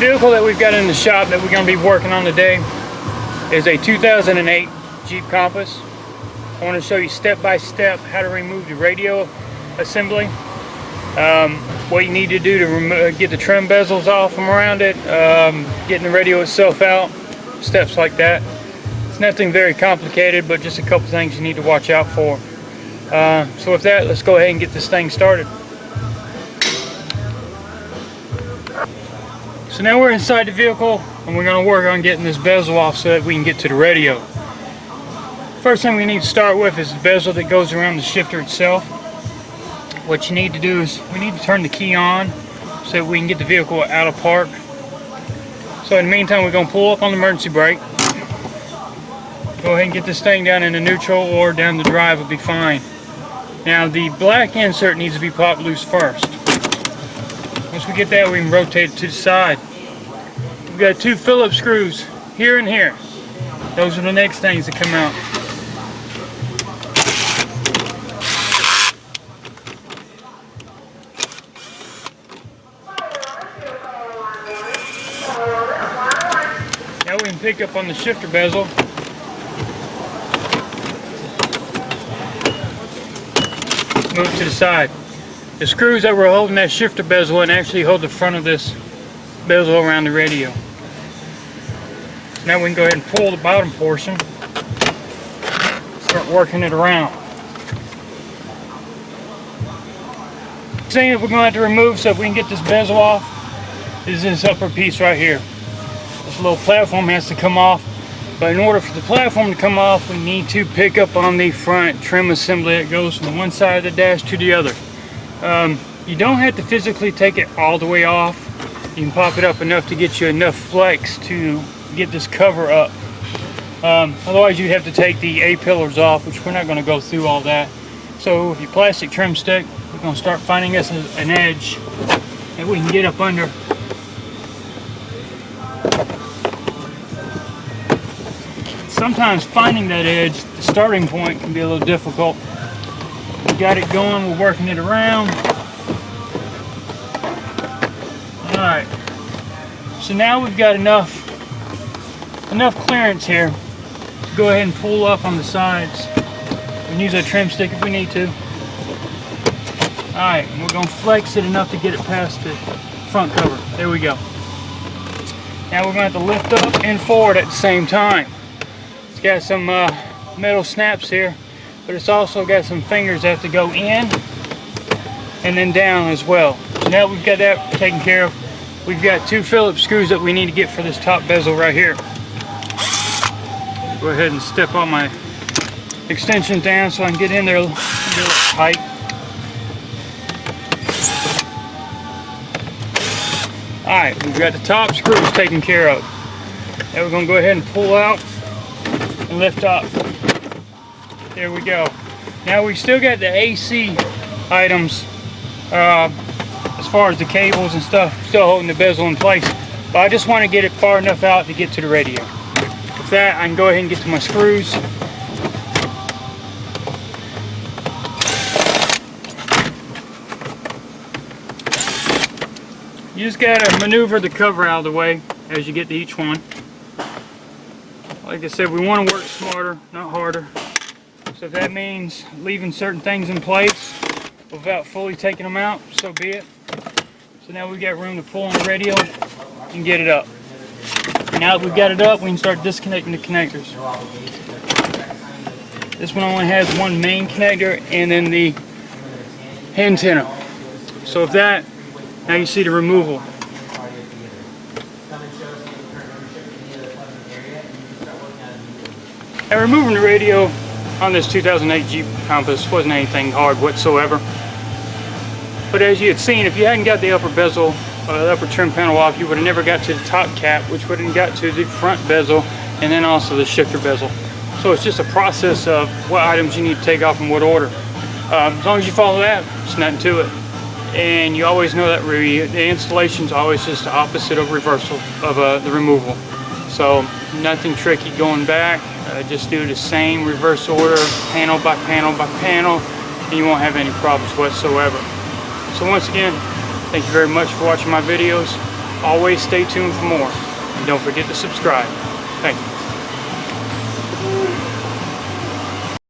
vehicle that we've got in the shop that we're going to be working on today is a 2008 Jeep Compass. I want to show you step by step how to remove the radio assembly, what you need to do to get the trim bezels off from around it, getting the radio itself out, steps like that. It's nothing very complicated, but just a couple things you need to watch out for. So with that, let's go ahead and get this thing started. So now we're inside the vehicle and we're going to work on getting this bezel off so that we can get to the radio. First thing we need to start with is the bezel that goes around the shifter itself. What you need to do is we need to turn the key on so that we can get the vehicle out of park. So in the meantime, we're going to pull up on the emergency brake. Go ahead and get this thing down into neutral or down the drive will be fine. Now the black insert needs to be popped loose first. Once we get that, we can rotate it to the side. We've got two Phillips screws here and here. Those are the next things that come out. Now we can pick up on the shifter bezel. Move to the side. The screws that were holding that shifter bezel and actually hold the front of this bezel around the radio. Now we can go ahead and pull the bottom portion, start working it around. The thing that we're going to have to remove so we can get this bezel off is this upper piece right here. This little platform has to come off, but in order for the platform to come off, we need to pick up on the front trim assembly that goes from one side of the dash to the other. You don't have to physically take it all the way off. You can pop it up enough to get you enough flex to get this cover up. Otherwise you'd have to take the A-pillars off, which we're not going to go through all that. So with your plastic trim stick, we're going to start finding us an edge that we can get up under. Sometimes finding that edge, the starting point, can be a little difficult. We got it going, we're working it around. Alright, so now we've got enough clearance here to go ahead and pull up on the sides. We can use a trim stick if we need to. Alright, we're going to flex it enough to get it past the front cover. There we go. Now we're going to have to lift up and forward at the same time. It's got some metal snaps here, but it's also got some fingers that have to go in and then down as well. So now we've got that taken care of. We've got two Phillips screws that we need to get for this top bezel right here. Go ahead and step on my extension down so I can get in there a little tight. Alright, we've got the top screws taken care of. Now we're going to go ahead and pull out and lift up. There we go. Now we've still got the AC items as far as the cables and stuff still holding the bezel in place, but I just want to get it far enough out to get to the radio. With that, I can go ahead and get to my screws. You just got to maneuver the cover out of the way as you get to each one. Like I said, we want to work smarter, not harder. So if that means leaving certain things in place without fully taking them out, so be it. So now we've got room to pull on the radio and get it up. Now that we've got it up, we can start disconnecting the connectors. This one only has one main connector and then the antenna. So with that, now you see the removal. Now removing the radio on this 2008 Jeep Compass wasn't anything hard whatsoever. But as you had seen, if you hadn't got the upper bezel, the upper trim panel off, you would have never got to the top cap, which would have got to the front bezel, and then also the shifter bezel. So it's just a process of what items you need to take off in what order. As long as you follow that, it's nothing to it. And you always know that the installation is always just the opposite of reversal of the removal. So nothing tricky going back. Just do the same reverse order, panel by panel by panel, and you won't have any problems whatsoever. So once again, thank you very much for watching my videos. Always stay tuned for more. And don't forget to subscribe. Thank you.